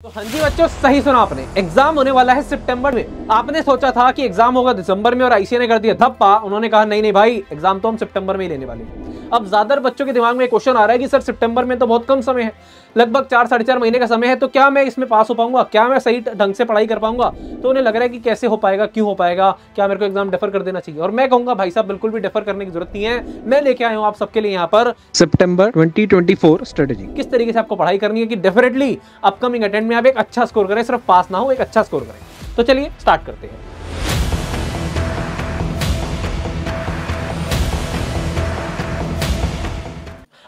तो हाँ जी बच्चों, सही सुना आपने। एग्जाम होने वाला है सितंबर में। आपने सोचा था कि एग्जाम होगा दिसंबर में और आईसीए ने कर दिया धप्पा। उन्होंने कहा नहीं नहीं भाई, एग्जाम तो हम सितंबर में ही लेने वाले हैं। अब ज्यादातर बच्चों के दिमाग में क्वेश्चन आ रहा है कि सर सितंबर में तो बहुत कम समय है, लगभग 4-4.5 महीने का समय है, तो क्या मैं इसमें पास हो पाऊंगा, क्या मैं सही ढंग से पढ़ाई कर पाऊंगा। तो उन्हें लग रहा है कि कैसे हो पाएगा, क्यों हो पाएगा, क्या मेरे को एग्जाम डेफर कर देना चाहिए। और मैं कहूंगा भाई साहब बिल्कुल भी डेफर करने की जरूरत नहीं है। मैं लेके आया हूं आप सबके लिए यहाँ पर सितंबर 2024 स्ट्रेटेजी। किस तरीके से आपको पढ़ाई करनी है कि डेफिनेटली अपकमिंग अटेम्प्ट में आप एक अच्छा स्कोर करें, सिर्फ पास ना हो, एक अच्छा स्कोर करें। तो चलिए स्टार्ट करते हैं।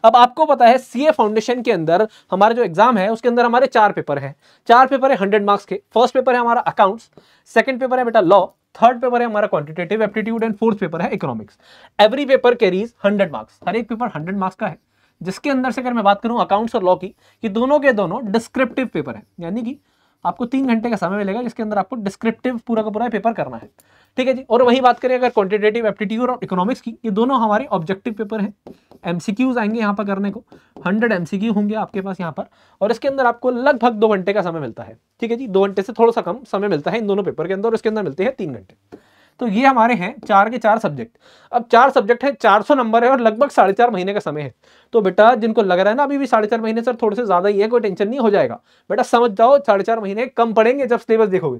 अब आपको पता है सीए फाउंडेशन के अंदर हमारा जो एग्जाम है उसके अंदर हमारे 4 पेपर हैं। 4 पेपर है 100 मार्क्स के। फर्स्ट पेपर है हमारा अकाउंट्स, सेकंड पेपर है बेटा लॉ, थर्ड पेपर है हमारा quantitative aptitude and fourth paper है economics. Every paper carries 100 marks. हर एक पेपर 100 मार्क्स का है, जिसके अंदर से अगर मैं बात करूं अकाउंट्स और लॉ की, कि दोनों के दोनों डिस्क्रिप्टिव पेपर है, यानी कि आपको 3 घंटे का समय मिलेगा जिसके अंदर आपको डिस्क्रिप्टिव पूरा का पूरा पेपर करना है। ठीक है जी। और वही बात करें अगर क्वांटिटेटिव एप्टीट्यूड और इकोनॉमिक्स की, ये दोनों हमारे ऑब्जेक्टिव पेपर हैं। एमसीक्यूज आएंगे यहाँ पर करने को, 100 एमसीक्यू होंगे आपके पास यहाँ पर, और इसके अंदर आपको लगभग 2 घंटे का समय मिलता है। ठीक है जी, 2 घंटे से थोड़ा सा कम समय मिलता है इन दोनों पेपर के अंदर, और इसके अंदर मिलते हैं 3 घंटे। तो ये हमारे हैं 4 के 4 सब्जेक्ट। अब 4 सब्जेक्ट है, 400 नंबर है और लगभग 4.5 महीने का समय है। तो बेटा जिनको लग रहा है ना अभी भी 4.5 महीने सर थोड़े से ज्यादा ही है, कोई टेंशन नहीं, हो जाएगा। बेटा समझ जाओ 4.5 महीने कम पड़ेंगे जब सिलेबस देखोगे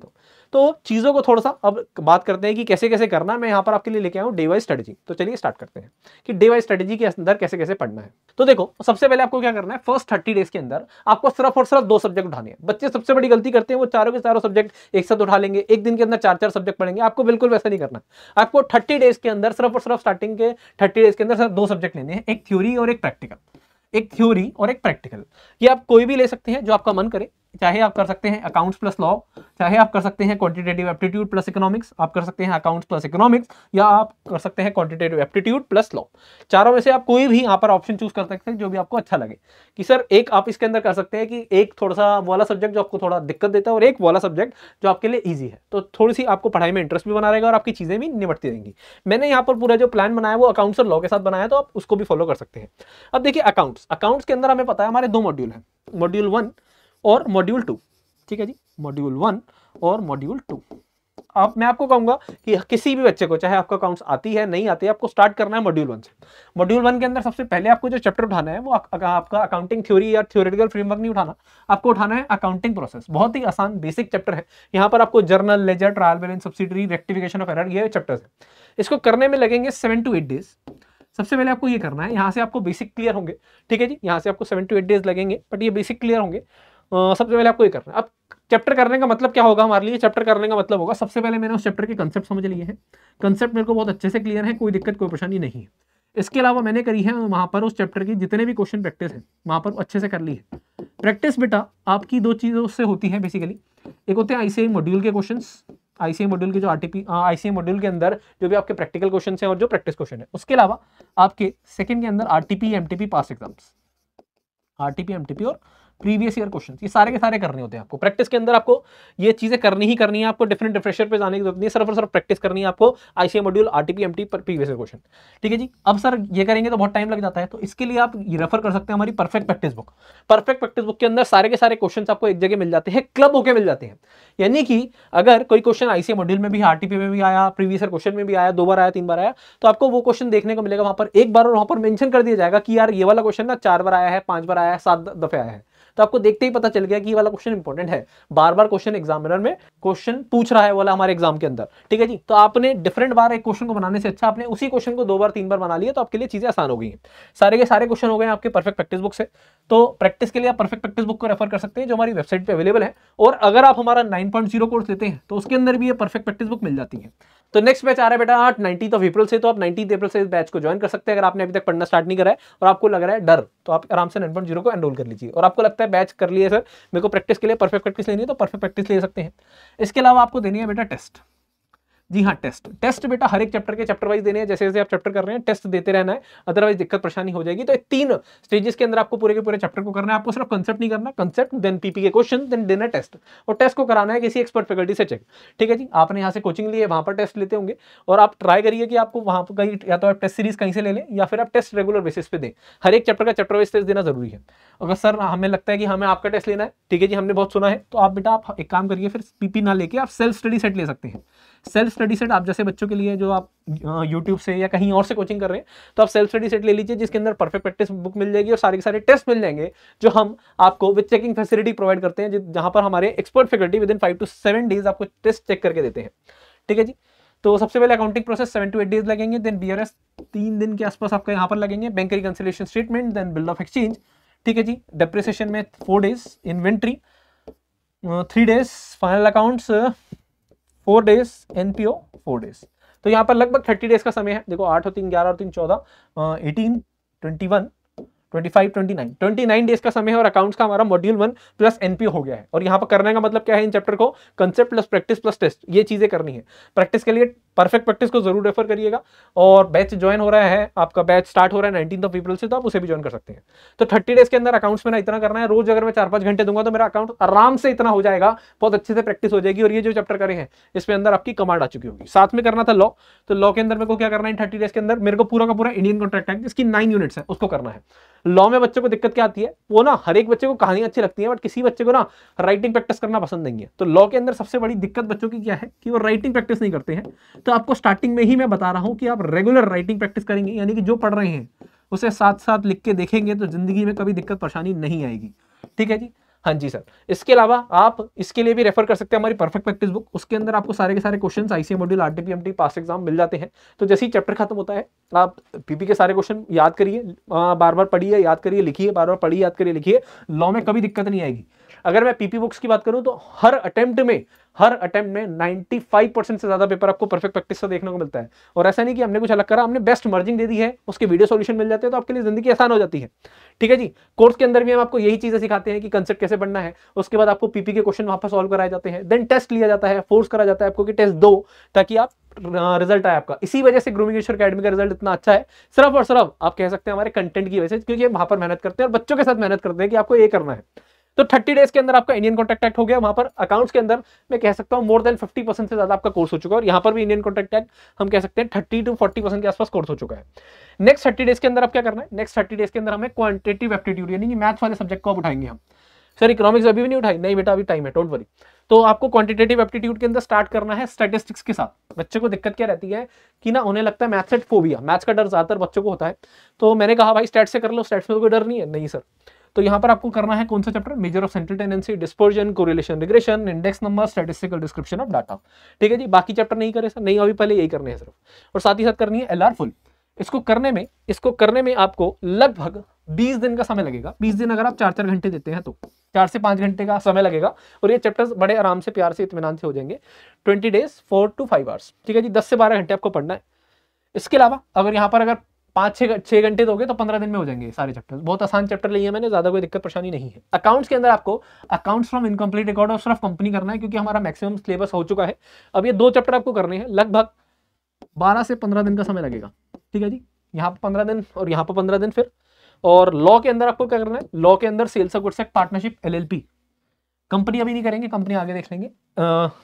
तो चीजों को थोड़ा सा अब बात करते हैं कि कैसे कैसे करना है। मैं यहाँ पर आपके लिए लेके आया हूँ डे वाइज स्ट्रेटेजी। तो चलिए स्टार्ट करते हैं कि डे वाइज स्ट्रेटेजी के अंदर कैसे कैसे पढ़ना है। तो देखो सबसे पहले आपको क्या करना है, फर्स्ट 30 डेज के अंदर आपको सिर्फ और सिर्फ 2 सब्जेक्ट उठाने हैं। बच्चे सबसे बड़ी गलती करते हैं, वो चारों के चारों सब्जेक्ट एक साथ उठा लेंगे, एक दिन के अंदर 4-4 सब्जेक्ट पढ़ेंगे। आपको बिल्कुल वैसा नहीं करना है। आपको 30 डेज के अंदर सिर्फ और सिर्फ स्टार्टिंग के 30 डेज के अंदर सिर्फ 2 सब्जेक्ट लेने हैं, एक थ्योरी और एक प्रैक्टिकल। एक थ्योरी और एक प्रैक्टिकल, ये आप कोई भी ले सकते हैं जो आपका मन करे। चाहे आप कर सकते हैं अकाउंट्स प्लस लॉ, चाहे आप कर सकते हैं क्वांटिटेटिव एप्टीट्यूड प्लस इकोनॉमिक्स, आप कर सकते हैं अकाउंट्स प्लस इकोनॉमिक्स, या आप कर सकते हैं क्वांटिटेटिव एप्टीट्यूड प्लस लॉ। चारों में से आप कोई भी यहाँ पर ऑप्शन चूज कर सकते हैं जो भी आपको अच्छा लगे। कि सर एक आप इसके अंदर कर सकते हैं कि एक थोड़ा सा वाला सब्जेक्ट जो आपको थोड़ा दिक्कत देता है और एक वाला सब्जेक्ट जो आपके लिए ईजी है। तो थोड़ी सी आपको पढ़ाई में इंटरेस्ट भी बना रहेगा और आपकी चीजें भी निपटती रहेंगी। मैंने यहाँ पर पूरा जो प्लान बनाया वो अकाउंट्स और लॉ के साथ बनाया, तो आप उसको भी फॉलो कर सकते हैं। अब देखिए अकाउंट्स के अंदर हमें पता है हमारे 2 मॉड्यूल हैं, मॉड्यूल 1 और मॉड्यूल 2। ठीक है जी, मॉड्यूल 1 और मॉड्यूल 2। अब मैं आपको कहूंगा कि किसी भी बच्चे को, चाहे आपका अकाउंट्स आती है नहीं आती है, आपको स्टार्ट करना है मॉड्यूल 1 से। मॉड्यूल 1 के अंदर सबसे पहले आपको जो चैप्टर उठाना है वो आपका अकाउंटिंग थ्योरी या थ्योरेटिकल फ्रेमवर्क नहीं उठाना, आपको उठाना है अकाउंटिंग प्रोसेस। बहुत ही आसान बेसिक चैप्टर है। यहाँ पर आपको journal, ledger, trial balance, subsidiary, rectification of error, ये चैप्टर्स है। इसको करने में लगेंगे 7 to 8 डेज। सबसे पहले आपको ये करना है, यहाँ से आपको बेसिक क्लियर होंगे। ठीक है जी, यहाँ से आपको 7 to 8 डेज लगेंगे, बट ये बेसिक क्लियर होंगे। सबसे पहले आपको ये करना है। अब चैप्टर करने का मतलब क्या होगा हमारे लिए, चैप्टर करने का मतलब होगा सबसे पहले मैंने उस चैप्टर के कंसेप्ट समझ लिए हैं। कंसेप्ट मेरे को बहुत अच्छे से क्लियर है, कोई दिक्कत कोई परेशानी नहीं है। इसके अलावा मैंने करी है वहां पर उस चैप्टर की जितने भी क्वेश्चन प्रैक्टिस है वहां पर अच्छे से कर ली है। प्रैक्टिस बेटा आपकी 2 चीजों से होती है बेसिकली। एक होते हैं आईसीआई मॉड्यूल के क्वेश्चन, आईसीआई मॉड्यूल के जो आईसीआई मॉड्यूल के अंदर जो भी आपके प्रैक्टिकल क्वेश्चन है और जो प्रैक्टिस क्वेश्चन है। उसके अलावा आपके सेकंड के अंदर आरटीपी, एमटीपी, पास एग्जाम्स, आरटीपी, एमटीपी और प्रीवियस ईयर क्वेश्चन, ये सारे के सारे करने होते हैं आपको। प्रैक्टिस के अंदर आपको ये चीजें करनी ही करनी है। आपको डिफरेंट रिफ्रेशर पे जाने की जरूरत नहीं है, सिर्फ और सिर्फ प्रैक्टिस करनी है आपको आईसीआई मॉड्यूल, आरटीपी, एमटी पर प्रीवियस ईयर क्वेश्चन। ठीक है जी। अब सर ये करेंगे तो बहुत टाइम लग जाता है, तो इसके लिए आप रेफर कर सकते हैं हमारी perfect practice book. Perfect practice book के अंदर सारे के सारे क्वेश्चन आपको एक जगह मिल जाते हैं, क्लब होकर मिल जाते हैं। यानी कि अगर कोई क्वेश्चन आईसीआई मॉड्यूल में भी, आरटीपी में भी आया, प्रीवियस ईयर क्वेश्चन में भी आया, 2 बार आया, 3 बार आया, तो आपको वो क्वेश्चन देखने को मिलेगा वहां पर एक बार, और वहां पर मेंशन कर दिया जाएगा कि यार ये वाला क्वेश्चन ना 4 बार आया है, 5 बार आया है, 7 दफे आया है। तो आपको देखते ही पता चल गया कि ये वाला क्वेश्चन इंपॉर्टेंट है, बार बार क्वेश्चन एग्जामिनर में क्वेश्चन पूछ रहा है वाला हमारे एग्जाम के अंदर। ठीक है जी। तो आपने डिफरेंट बार एक क्वेश्चन को बनाने से अच्छा आपने उसी क्वेश्चन को 2 बार 3 बार बना लिया, तो आपके लिए चीजें आसान हो गई हैं। सारे के सारे क्वेश्चन हो गए आपके परफेक्ट प्रैक्टिस बुक से। तो प्रैक्टिस के लिए आप परफेक्ट प्रैक्टिस बुक को रेफर कर सकते हैं जो हमारी वेबसाइट पे अवेलेबल है। और अगर आप हमारा 9.0 कोर्स लेते हैं तो उसके अंदर भी ये परफेक्ट प्रैक्टिस बुक मिल जाती है। तो नेक्स्ट बैच आ रहा है बेटा 19 अप्रैल से, तो आप 19 अप्रैल से इस बैच को ज्वाइन कर सकते हैं। अगर आपने अभी तक पढ़ना स्टार्ट नहीं करा है और आपको लग रहा है डर, तो आप आराम से 9.0 को एनरोल कर लीजिए। और आपको लगता है बैच कर लिए सर मेरे को प्रैक्टिस के लिए परफेक्ट प्रैक्टिस लेनी है, तो परफेक्ट प्रैक्टिस ले सकते हैं। इसके अलावा आपको देनी है बेटा टेस्ट। जी हाँ, टेस्ट टेस्ट बेटा हर एक चैप्टर के चैप्टर वाइज देने हैं, जैसे जैसे आप चैप्टर कर रहे हैं टेस्ट देते रहना है, अदरवाइज दिक्कत परेशानी हो जाएगी। तो 3 स्टेजेस के अंदर आपको पूरे के पूरे चैप्टर को करना है। आपको सिर्फ कंसेप्ट नहीं करना, कंसेप्ट देन पीपी के क्वेश्चन देन देना टेस्ट, और टेस्ट को कराना है किसी एक्सपर्ट फैकल्टी से चेक। ठीक है जी, आपने यहाँ से कोचिंग ली है, वहां पर टेस्ट लेते होंगे, और आप ट्राई करिए कि आपको वहां पर कहीं या तो आप टेस्ट सीरीज कहीं से ले लें या फिर आप टेस्ट रेगुलर बेसिस पे दें। हर एक चैप्टर का चैप्टर वाइज टेस्ट देना जरूरी है। अगर सर हमें लगता है कि हमें आपका टेस्ट लेना है, ठीक है जी, हमने बहुत सुना है, तो आप बेटा आप एक काम करिए, फिर पीपी ना लेके आप सेल्फ स्टडी सेट ले सकते हैं। सेल्फ स्टडी सेट आप जैसे बच्चों के लिए जो आप यूट्यूब से या कहीं और से कोचिंग कर रहे हैं, तो आप सेल्फ स्टडी सेट ले लीजिए, जिसके अंदर परफेक्ट प्रैक्टिस बुक मिल जाएगी और सारे के सारे टेस्ट मिल जाएंगे, जो हम आपको विद चेकिंग फैसिलिटी प्रोवाइड करते हैं, जहां पर हमारे expert faculty within 5 to 7 days आपको टेस्ट चेक करके देते हैं। ठीक है जी, तो सबसे पहले अकाउंटिंग प्रोसेस 7 to 8 डेज लगेंगे, देन बीआरएस 3 दिन के आसपास आपका यहाँ पर लगेंगे, bank reconciliation statement, then bill of exchange. ठीक है जी, डेप्रिसिएशन में 4 days, inventory 3 days, final accounts 4 days, NPO 4 days. तो यहाँ पर लगभग 30 डेज का समय है। देखो 8 और 3 11 और 3 14 18 21 25 29 डेज का समय है, और अकाउंट्स का हमारा मॉड्यूल 1 प्लस एनपीओ हो गया है। और यहाँ पर करने का मतलब क्या है, इन चैप्टर को concept plus practice plus test, ये चीजें करनी है। प्रैक्टिस के लिए परफेक्ट प्रैक्टिस को जरूर रेफर करिएगा, और बैच ज्वाइन हो रहा है, आपका बैच स्टार्ट हो रहा है 19 अप्रैल से, तो आप उसे भी ज्वाइन कर सकते हैं। तो 30 डेज के अंदर अकाउंट्स में ना इतना करना है, रोज अगर मैं 4-5 घंटे दूंगा तो मेरा अकाउंट आराम से इतना हो जाएगा, बहुत अच्छे से प्रैक्टिस हो जाएगी, और ये जो चैप्टर करे हैं इसमें अंदर आपकी कमांड आ चुकी होगी। साथ में करना था लॉ, तो लॉ के अंदर मेरे को क्या करना है, 30 डेज के अंदर मेरे को पूरा का पूरा इंडियन कॉन्ट्रैक्ट एक्ट, इसकी 9 यूनिट्स है, उसको करना है। लॉ में बच्चों को दिक्कत क्या आती है, वो ना हर एक बच्चे को कहानी अच्छी लगती है, बट किसी बच्चे को ना राइटिंग प्रैक्टिस करना पसंद नहीं है। तो लॉ के अंदर सबसे बड़ी दिक्कत बच्चों की क्या है कि वो राइटिंग प्रैक्टिस नहीं करते हैं। तो आपको स्टार्टिंग में ही मैं बता रहा हूं कि आप रेगुलर राइटिंग प्रैक्टिस करेंगे, यानी कि जो पढ़ रहे हैं उसे साथ साथ लिख के देखेंगे, तो जिंदगी में कभी दिक्कत परेशानी नहीं आएगी। ठीक है जी, हाँ जी सर। इसके अलावा आप इसके लिए भी रेफर कर सकते हैं हमारी परफेक्ट प्रैक्टिस बुक, उसके अंदर आपको सारे के सारे क्वेश्चंस आईसीए मॉड्यूल आरटीपीएमटी पास एग्जाम मिल जाते हैं। तो जैसे ही चैप्टर खत्म होता है, आप पीपी के सारे क्वेश्चन याद करिए, बार बार पढ़िए, याद करिए, लिखिए, बार बार पढ़िए, याद करिए, लिखिए। लॉ में कभी दिक्कत नहीं आएगी। अगर मैं पीपी बुक्स की बात करूं तो हर अटेम्प्ट में 95% से ज्यादा पेपर आपको परफेक्ट प्रैक्टिस से देखने को मिलता है। और ऐसा नहीं कि हमने कुछ अलग करा, हमने बेस्ट मर्जिंग दे दी है, उसके वीडियो सॉल्यूशन मिल जाते हैं, तो आपके लिए जिंदगी आसान हो जाती है। ठीक है जी, कोर्स के अंदर भी हम आपको यही चीजें सिखाते हैं कि कंसेप्ट कैसे पढ़ना है, उसके बाद आपको पीपी के क्वेश्चन वहां पर सॉल्व कराए जाते हैं, देन टेस्ट लिया जाता है, फोर्स करा जाता है आपको कि टेस्ट दो, ताकि आप रिजल्ट आए आपका। इसी वजह से ग्रूमिंगेश्वर एकेडमी का रिजल्ट इतना अच्छा है, सिर्फ और सिर्फ आप कह सकते हैं हमारे कंटेंट की वजह से, क्योंकि वहां पर मेहनत करते हैं और बच्चों के साथ मेहनत करते हैं कि आपको ये करना है। तो 30 डेज के अंदर आपका इंडियन कॉन्ट्रैक्ट एक्ट हो गया। वहां पर अकाउंट्स के अंदर मैं कह सकता हूं मोर देन 50% से ज्यादा आपका कोर्स हो चुका है, और यहां पर भी इंडियन कॉन्ट्रैक्ट एक्ट हम कह सकते हैं 30 to 40% के आसपास कोर्स हो चुका है। नेक्स्ट 30 डेज के अंदर आप क्या करना है, नेक्स्ट 30 डेज के अंदर हमें क्वांटिटेटिव एप्टीट्यूड यानी कि मैथ्स वाले सब्जेक्ट को आप उठाएंगे हम। सर इकोनॉमिक्स अभी भी नहीं उठाई, नहीं बेटा अभी टाइम है, डोंट वरी। तो आपको क्वांटिटेटिव एप्टीट्यूड के अंदर स्टार्ट करना है स्टैटिस्टिक्स के साथ। बच्चे को दिक्कत क्या रहती है कि ना उन्हें लगता है मैथ्स से फोबिया, मैथ्स का डर ज्यादातर बच्चों को होता है। तो मैंने कहा भाई स्टैट से कर लो, स्टैट्स में तो कोई डर नहीं है, नहीं सर। तो यहाँ पर आपको करना है कौन सा chapter, measure of central tendency, dispersion, correlation, regression, index number, statistical description of data. ठीक है जी, बाकी चैप्टर नहीं करे सर, नहीं अभी पहले यही करने हैं सिर्फ, और साथ ही साथ करनी है एलआर फुल। इसको करने में आपको लगभग 20 दिन का समय लगेगा। 20 दिन अगर आप 4-4 घंटे देते हैं तो 4 से 5 घंटे का समय लगेगा, और ये चैप्टर्स बड़े आराम से, प्यार से, इत्मीनान से हो जाएंगे। 20 डेज 4 to 5 आवर्स। ठीक है जी, 10 से 12 घंटे आपको पढ़ना है। इसके अलावा अगर यहाँ पर अगर 5-6 घंटे दोगे तो 15 दिन में हो जाएंगे सारे चैप्टर्स। बहुत आसान चैप्टर लिए हैं मैंने, ज्यादा कोई दिक्कत परेशानी नहीं है। अकाउंट्स के अंदर आपको अकाउंट्स फ्रॉम इनकम्प्लीट रिकॉर्ड और सिर्फ कंपनी करना है, क्योंकि हमारा मैक्सिमम सिलेबस हो चुका है। अब ये 2 चैप्टर आपको करने हैं, लगभग 12 से 15 दिन का समय लगेगा। ठीक है जी, यहाँ पर 15 दिन और यहाँ पर 15 दिन फिर। और लॉ के अंदर आपको क्या करना है, लॉ के अंदर sales of goods act, partnership, LLP, company अभी नहीं करेंगे, कंपनी आगे देख लेंगे।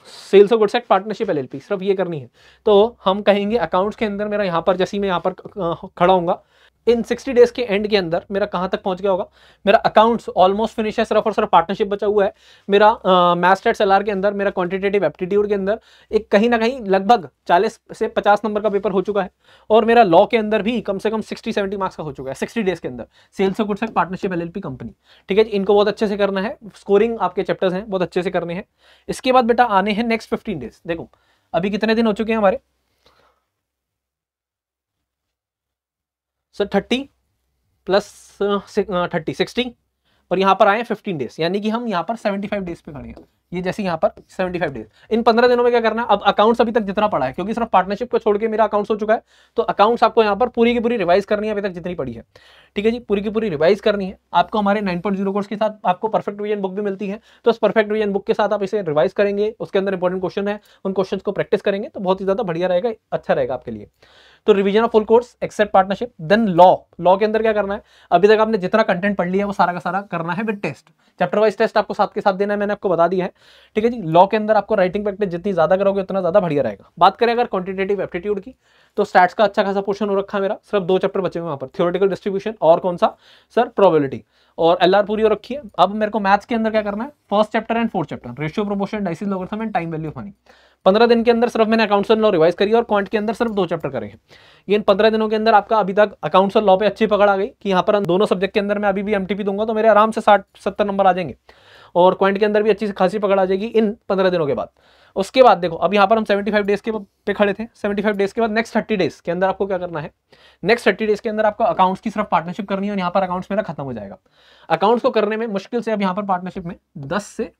Sales of goods act, partnership, LLP, सिर्फ ये करनी है। तो हम कहेंगे अकाउंट्स के अंदर मेरा यहाँ पर, जैसे ही मैं यहाँ पर खड़ा हूँगा, इन 60 डेज के एंड के अंदर मेरा कहां तक पहुंच गया होगा, मेरा अकाउंट्स ऑलमोस्ट फिनिश है, सिर्फ और सिर्फ पार्टनरशिप बचा हुआ है। मेरा मैथ्स स्टैट्स एलआर के अंदर, मेरा क्वांटिटेटिव एप्टीट्यूड के अंदर एक कहीं ना कहीं लगभग 40 से 50 नंबर का पेपर हो चुका है, और मेरा लॉ के अंदर भी कम से कम 60-70 मार्क्स का हो चुका है 60 डेज के अंदर। Sales of goods act, partnership, LLP, company. ठीक है, इनको बहुत अच्छे से करना है, स्कोरिंग आपके चैप्टर्स हैं बहुत अच्छे से करने हैं। इसके बाद बेटा आने हैं नेक्स्ट 15 डेज। देखो अभी कितने दिन हो चुके हैं हमारे सर, 30 + 30 60, और यहाँ पर आए 15 डेज, यानी कि हम यहाँ पर 75 डेज पे खड़े हैं। ये जैसे यहाँ पर 75 डेज, इन 15 दिनों में क्या करना है, अब अकाउंट्स अभी तक जितना पड़ा है, क्योंकि सिर्फ पार्टनरशिप को छोड़ के मेरा अकाउंट्स हो चुका है, तो अकाउंट्स आपको यहाँ पर पूरी की पूरी रिवाइज करनी है अभी तक जितनी पड़ी है। ठीक है जी, पूरी की पूरी रिवाइज करनी है आपको। हमारे 9.0 कोर्स के साथ आपको परफेक्ट रिवीजन बुक भी मिलती है, तो उस परफेक्ट रिवीजन बुक के साथ आप इसे रिवाइज करेंगे, उसके अंदर इंपॉर्टेंट क्वेश्चन है, उन क्वेश्चंस को प्रैक्टिस करेंगे तो बहुत ही ज्यादा बढ़िया रहेगा, अच्छा रहेगा आपके लिए। तो revision of full course, except partnership, then law के अंदर क्या करना है, अभी तक आपने जितना कंटेंट पढ़ लिया वो सारा का सारा करना है with test, chapter wise test आपको साथ के साथ देना है, मैंने आपको बता दिया है। ठीक है जी, लॉ के अंदर आपको राइटिंग प्रैक्टिस जितनी ज्यादा करोगे उतना ज्यादा बढ़िया रहेगा। बात करें अगर क्वांटिटेटिव एप्टीट्यूड की, तो स्टैट्स का अच्छा खासा पोर्शन हो रखा है मेरा, सिर्फ 2 चैप्टर बचे हुए वहां पर, थ्योरेटिकल डिस्ट्रीब्यूशन और कौन सा सर, प्रोबेबिलिटी, और एलआर पूरी हो रखी है। अब मेरे को मैथ्स के अंदर क्या करना है, first chapter and fourth chapter, ratio, proportion, indices, logarithm and time value of money. 15 दिन के अंदर सिर्फ मैंने अकाउंट्स एंड लॉ रिवाइज करी और क्वांट के अंदर सिर्फ 2 चैप्टर करे हैं। इन 15 दिनों के अंदर आपका अभी तक अकाउंट्स और लॉ पे अच्छी पकड़ आ गई कि यहाँ पर दोनों सब्जेक्ट के अंदर मैं अभी भी एमटीपी दूंगा तो मेरे आराम से 60-70 नंबर आ जाएंगे, और क्वांट के अंदर भी अच्छी खासी पकड़ आ जाएगी इन 15 दिनों के बाद। उसके बाद देखो, अब यहाँ पर हम 75 डेज के पे खड़े थे, 75 डेज के बाद नेक्स्ट 30 डेज के अंदर आपको क्या करना है, नेक्स्ट 30 डेज के अंदर आपको अकाउंट्स की सिर्फ पार्टनरशिप करनी है, और यहाँ पर अकाउंट्स मेरा खत्म हो जाएगा। अकाउंट्स को करने में मुश्किल से अब यहाँ पर पार्टनरशिप में 10 से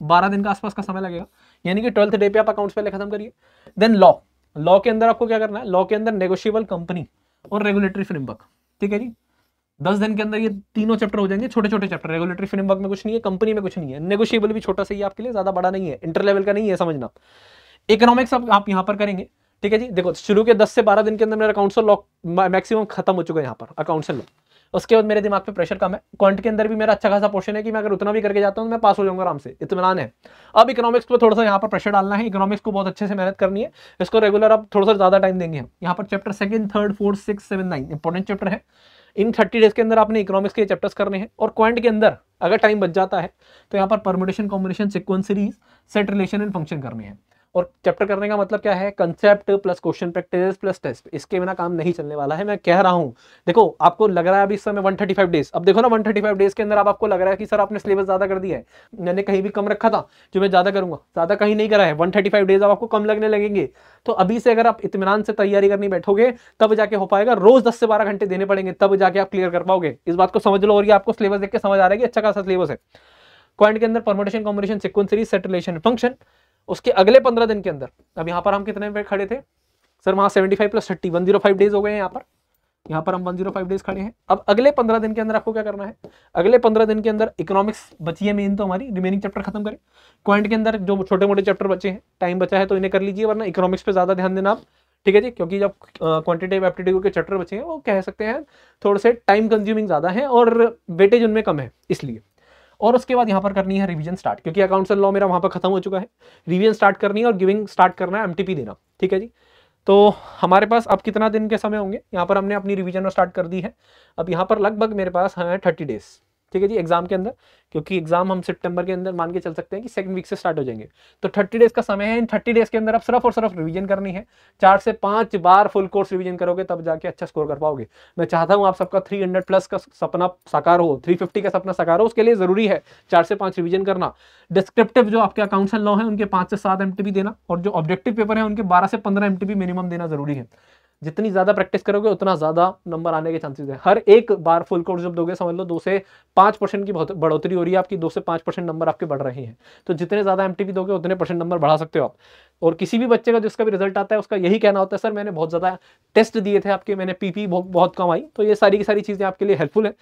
12 दिन का आसपास का समय लगेगा, यानी कि 12th डे पे आप अकाउंट्स पहले खत्म करिए। देन लॉ के अंदर आपको क्या करना है, लॉ के अंदर नेगोशिएबल कंपनी और रेगुलेटरी फ्रेमवर्क। ठीक है जी, 10 दिन के अंदर ये तीनों चैप्टर हो जाएंगे, छोटे छोटे चैप्टर, रेगुलेटरी फ्रेमवर्क में कुछ नहीं है, कंपनी में कुछ नहीं है, नेगोशिएबल भी छोटा सा ही आपके लिए, ज्यादा बड़ा नहीं है, इंटर लेवल का नहीं है, समझना। इकोनॉमिक्स आप यहाँ पर करेंगे। ठीक है जी, देखो शुरू के 10 से 12 दिन के अंदर मेरा अकाउंट्स और लॉ मैक्सिमम खत्म हो चुका है यहाँ पर, अकाउंट्स एंड लॉ। उसके बाद मेरे दिमाग पे प्रेशर कम है, क्वांट के अंदर भी मेरा अच्छा खासा पोर्शन है कि मैं अगर उतना भी करके जाता हूँ तो मैं पास हो जाऊंगा आराम से, इत्मीनान है। अब इकोनॉमिक्स पे थोड़ा सा यहाँ पर प्रेशर डालना है, इकोनॉमिक्स को बहुत अच्छे से मेहनत करनी है, इसको रेगुलर अब थोड़ा सा ज्यादा टाइम देंगे हम। यहाँ पर चैप्टर 2, 3, 4, 6, 7, 9 इंपॉर्टेंट चैप्टर है, इन 30 डेज के अंदर आपने इकोनॉमिक्स के चैप्टर्स करने हैं। और क्वांट के अंदर अगर टाइम बच जाता है तो यहाँ पर permutation, combination, sequence series, set relation and function करने हैं। और चैप्टर करने का मतलब क्या है, concept plus question practice plus test, इसके बिना काम नहीं चलने वाला है, मैं कह रहा हूं। देखो आपको लग रहा है अभी इस समय 135 डेज, अब देखो ना 135 डेज के अंदर अब आपको लग रहा है कि सर आपने सिलेबस ज्यादा कर दिया है, मैंने कहीं भी कम रखा था जो मैं ज्यादा करूंगा, ज्यादा कहीं नहीं करा है। 135 डेज अब आपको कम लगने लगेंगे, तो अभी से अगर आप इत्मीनान से तैयारी करनी बैठोगे तब जाके हो पाएगा, रोज 10 से 12 घंटे देने पड़ेंगे तब जाके आप क्लियर कर पाओगे, इस बात को समझ लो। और ये आपको सिलेबस देख के समझ आ रहा है कि अच्छा खासा सिलेबस है। क्वांट के अंदर permutation, combination, sequence series, set relation, function. उसके अगले 15 दिन के अंदर, अब यहाँ पर हम कितने पे खड़े थे सर, वहां 75 + 30 105 डेज हो गए हैं। यहाँ पर हम 105 डेज खड़े हैं। अब अगले 15 दिन के अंदर आपको क्या करना है, अगले 15 दिन के अंदर इकोनॉमिक्स बची है मेन, तो हमारी रिमेनिंग चैप्टर खत्म करें। क्वांट के अंदर जो छोटे मोटे चैप्टर बचे हैं, टाइम बचा है तो इन्हें कर लीजिए, वरना इकोनॉमिक्स पे ज्यादा ध्यान देना आप। ठीक है जी, क्योंकि जब क्वांटिटेटिव एप्टीट्यूड के चैप्टर बचे हैं वो कह सकते हैं थोड़े से टाइम कंज्यूमिंग ज्यादा है और वेटेज उनमें कम है, इसलिए। और उसके बाद यहाँ पर करनी है रिवीजन स्टार्ट, क्योंकि अकाउंट्स एंड लॉ मेरा वहां पर खत्म हो चुका है, रिवीजन स्टार्ट करनी है और गिविंग स्टार्ट करना है, एमटीपी देना। ठीक है जी, तो हमारे पास अब कितना दिन के समय होंगे, यहाँ पर हमने अपनी रिवीजन स्टार्ट कर दी है। अब यहाँ पर लगभग मेरे पास है 30 डेज। ठीक है जी, एग्जाम के अंदर, क्योंकि एग्जाम हम सितंबर के अंदर मान के चल सकते हैं कि 2nd वीक से स्टार्ट हो जाएंगे, तो 30 डेज का समय है। इन 30 डेज के अंदर आप सिर्फ और सिर्फ रिवीजन करनी है, 4 से 5 बार फुल कोर्स रिवीजन करोगे तब जाके अच्छा स्कोर कर पाओगे। मैं चाहता हूं आप सबका 300+ का सपना साकार हो, 350 का सपना साकार हो, उसके लिए जरूरी है 4 से 5 रिवीजन करना। डिस्क्रिप्टिव जो आपके अकाउंट्स एंड लॉ है उनके 5 से 7 एमटीपी देना, और जो ऑब्जेक्टिव पेपर है उनके 12 से 15 एमटीपी मिनिमम देना जरूरी है। जितनी ज्यादा प्रैक्टिस करोगे उतना ज्यादा नंबर आने के चांसेस है। हर एक बार फुल कोर्स जब दोगे, समझ लो 2 से 5% की बढ़ोतरी हो रही है आपकी, 2 से 5% नंबर आपके बढ़ रहे हैं। तो जितने ज्यादा एमटीपी दोगे उतने % नंबर बढ़ा सकते हो आप। और किसी भी बच्चे का जिसका भी रिजल्ट आता है उसका यही कहना होता है सर मैंने बहुत ज्यादा टेस्ट दिए थे आपके, मैंने पीपी बहुत कम आई। तो ये सारी की सारी चीजें आपके लिए हेल्पफुल है।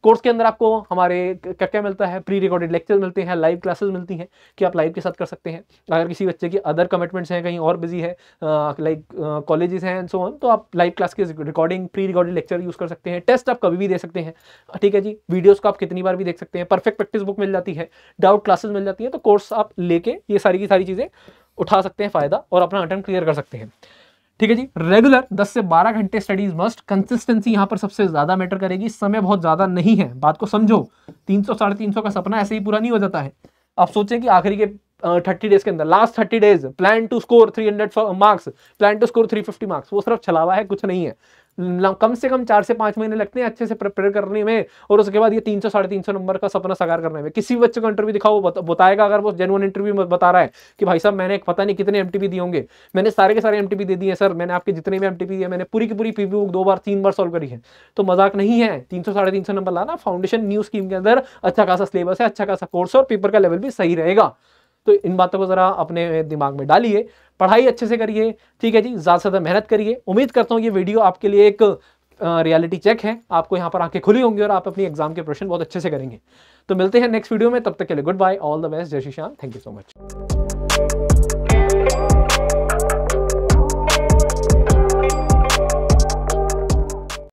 कोर्स के अंदर आपको हमारे क्या क्या मिलता है, प्री रिकॉर्डेड लेक्चर मिलते हैं, लाइव क्लासेस मिलती हैं कि आप लाइव के साथ कर सकते हैं। अगर किसी बच्चे की अदर कमिटमेंट्स हैं, कहीं और बिजी है, लाइक कॉलेजेस हैं एंड सो ऑन, तो आप लाइव क्लास की recording, pre recorded lecture use कर सकते हैं। टेस्ट आप कभी भी दे सकते हैं। ठीक है जी, वीडियोस को आप कितनी बार भी देख सकते हैं। परफेक्ट प्रैक्टिस बुक मिल जाती है, डाउट क्लासेस मिल जाती है। तो कोर्स आप लेके ये सारी की सारी चीजें उठा सकते हैं फायदा, और अपना अटेम्प्ट क्लियर कर सकते हैं। ठीक है जी, रेगुलर 10 से 12 घंटे स्टडीज मस्ट। कंसिस्टेंसी यहाँ पर सबसे ज्यादा मैटर करेगी, समय बहुत ज्यादा नहीं है, बात को समझो। 300 350 का सपना ऐसे ही पूरा नहीं हो जाता है। आप सोचें कि आखिरी के 30 डेज के अंदर, last 30 days, plan to score 300 marks, plan to score 350 marks, वो सिर्फ छलावा है, कुछ नहीं है। कम से कम 4 से 5 महीने लगते हैं अच्छे से प्रिपेयर करने में, और उसके बाद ये 300 350 नंबर का सपना साकार करने में। किसी भी बच्चे को इंटरव्यू दिखाओ, वो बताएगा, अगर वो जेन्युइन इंटरव्यू में बता रहा है कि भाई साहब मैंने पता नहीं कितने एमटीपी दिए होंगे, मैंने सारे के सारे एमटीपी दे दिए सर, मैंने आपके जितने भी एमटीपी दिए मैंने पूरी की पूरी पीपी बुक 2 बार 3 बार सॉल्व करी है, तो मजाक नहीं है 300 350 नंबर लाना। फाउंडेशन न्यू स्कीम के अंदर अच्छा खासा सिलेबस है, अच्छा खासा कोर्स और पेपर का लेवल भी सही रहेगा। तो इन बातों को जरा अपने दिमाग में डालिए, पढ़ाई अच्छे से करिए, ठीक है जी, ज्यादा से ज्यादा मेहनत करिए। उम्मीद करता हूं ये वीडियो आपके लिए एक रियलिटी चेक है, आपको यहाँ पर आंखें खुली होंगी और आप अपनी एग्जाम के प्रश्न बहुत अच्छे से करेंगे। तो मिलते हैं नेक्स्ट वीडियो में, तब तक के लिए goodbye, all the best, जय Shri Shyam, thank you so much.